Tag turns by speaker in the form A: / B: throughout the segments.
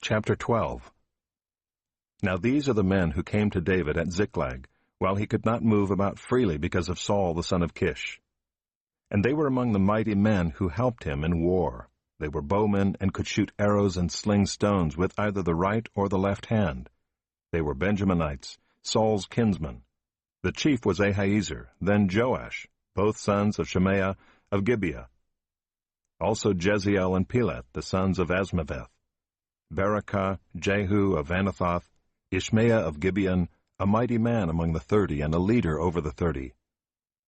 A: Chapter 12. Now these are the men who came to David at Ziklag, while he could not move about freely because of Saul the son of Kish. And they were among the mighty men who helped him in war. They were bowmen and could shoot arrows and sling stones with either the right or the left hand. They were Benjaminites, Saul's kinsmen. The chief was Ahiezer, then Joash, both sons of Shemaiah of Gibeah. Also Jeziel and Pelet, the sons of Asmaveth. Barakah, Jehu of Anathoth, Ishmael of Gibeon, a mighty man among the 30 and a leader over the 30.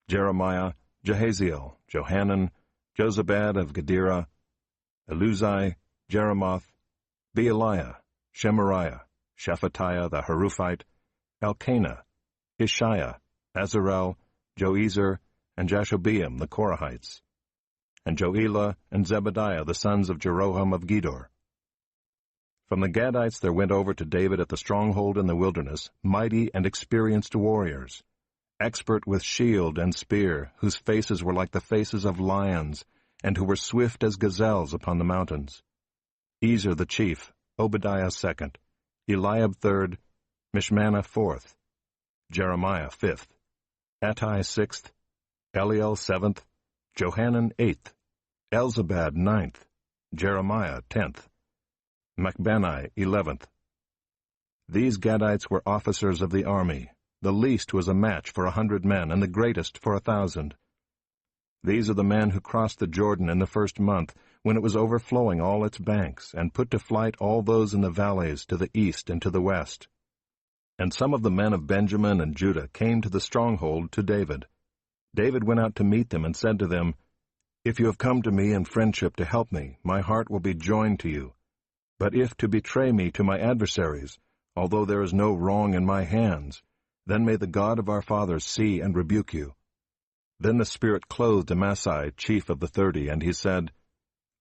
A: Jeremiah, Jehaziel, Johanan, Jozabad of Gedera, Eluzai, Jeremoth, Bealiah, Shemariah, Shephatiah the Haruphite, Elkanah, Ishiah, Azarel, Joezer, and Jashobeam the Korahites, and Joelah and Zebadiah the sons of Jeroham of Gedor. From the Gadites there went over to David at the stronghold in the wilderness mighty and experienced warriors, expert with shield and spear, whose faces were like the faces of lions, and who were swift as gazelles upon the mountains. Ezer the chief, Obadiah second, Eliab third, Mishmannah fourth, Jeremiah fifth, Attai sixth, Eliel seventh, Johanan eighth, Elzabad ninth, Jeremiah 10th, Machbani 11th. These Gadites were officers of the army. The least was a match for 100 men, and the greatest for 1,000. These are the men who crossed the Jordan in the first month, when it was overflowing all its banks, and put to flight all those in the valleys to the east and to the west. And some of the men of Benjamin and Judah came to the stronghold to David. David went out to meet them and said to them, "If you have come to me in friendship to help me, my heart will be joined to you. But if to betray me to my adversaries, although there is no wrong in my hands, then may the God of our fathers see and rebuke you." Then the Spirit clothed Amasai, chief of the 30, and he said,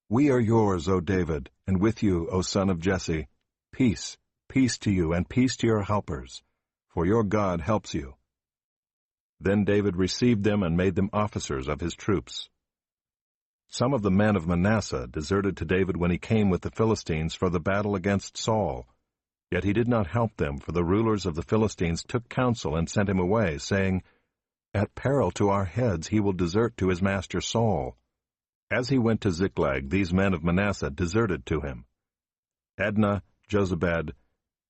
A: "We are yours, O David, and with you, O son of Jesse. Peace, peace to you, and peace to your helpers, for your God helps you." Then David received them and made them officers of his troops. Some of the men of Manasseh deserted to David when he came with the Philistines for the battle against Saul. Yet he did not help them, for the rulers of the Philistines took counsel and sent him away, saying, "At peril to our heads he will desert to his master Saul." As he went to Ziklag, these men of Manasseh deserted to him: Adnah, Jozabad,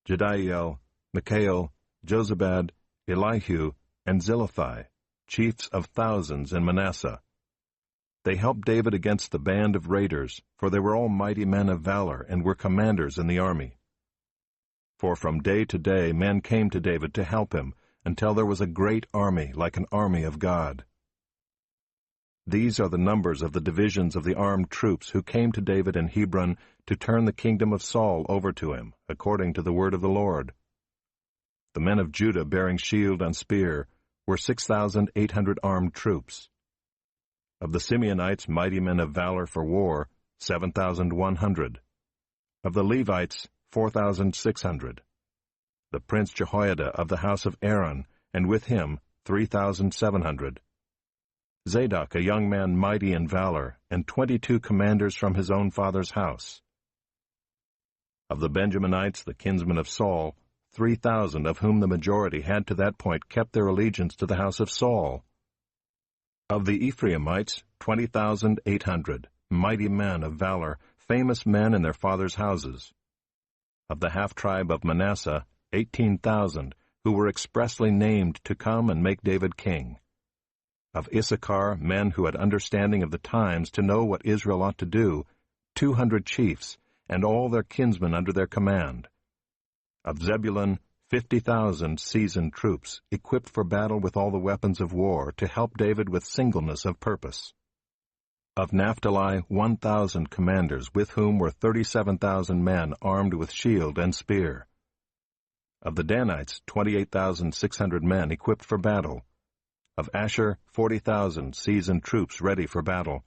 A: Jediael, Michael, Jozabad, Elihu, and Zilithai, chiefs of thousands in Manasseh. They helped David against the band of raiders, for they were all mighty men of valor and were commanders in the army. For from day to day men came to David to help him, until there was a great army, like an army of God. These are the numbers of the divisions of the armed troops who came to David in Hebron to turn the kingdom of Saul over to him, according to the word of the Lord. The men of Judah bearing shield and spear were 6,800 armed troops. Of the Simeonites, mighty men of valor for war, 7,100. Of the Levites, 4,600. The prince Jehoiada of the house of Aaron, and with him 3,700. Zadok, a young man mighty in valor, and 22 commanders from his own father's house. Of the Benjaminites, the kinsmen of Saul, 3,000, of whom the majority had to that point kept their allegiance to the house of Saul. Of the Ephraimites, 20,800, mighty men of valor, famous men in their fathers' houses. Of the half-tribe of Manasseh, 18,000, who were expressly named to come and make David king. Of Issachar, men who had understanding of the times to know what Israel ought to do, 200 chiefs, and all their kinsmen under their command. Of Zebulun, 50,000 seasoned troops, equipped for battle with all the weapons of war, to help David with singleness of purpose. Of Naphtali, 1,000 commanders, with whom were 37,000 men armed with shield and spear. Of the Danites, 28,600 men equipped for battle. Of Asher, 40,000 seasoned troops ready for battle.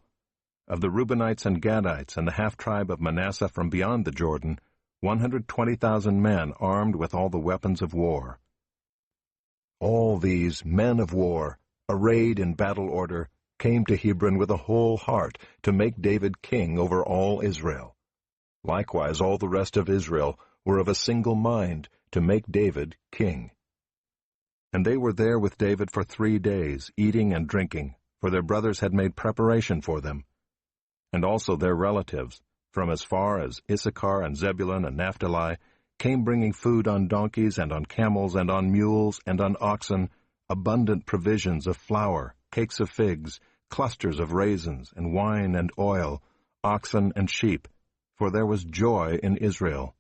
A: Of the Reubenites and Gadites and the half-tribe of Manasseh from beyond the Jordan, 120,000 men armed with all the weapons of war. All these men of war, arrayed in battle order, came to Hebron with a whole heart to make David king over all Israel. Likewise all the rest of Israel were of a single mind to make David king. And they were there with David for 3 days, eating and drinking, for their brothers had made preparation for them. And also their relatives, from as far as Issachar and Zebulun and Naphtali, came bringing food on donkeys and on camels and on mules and on oxen, abundant provisions of flour, cakes of figs, clusters of raisins, and wine and oil, oxen and sheep, for there was joy in Israel.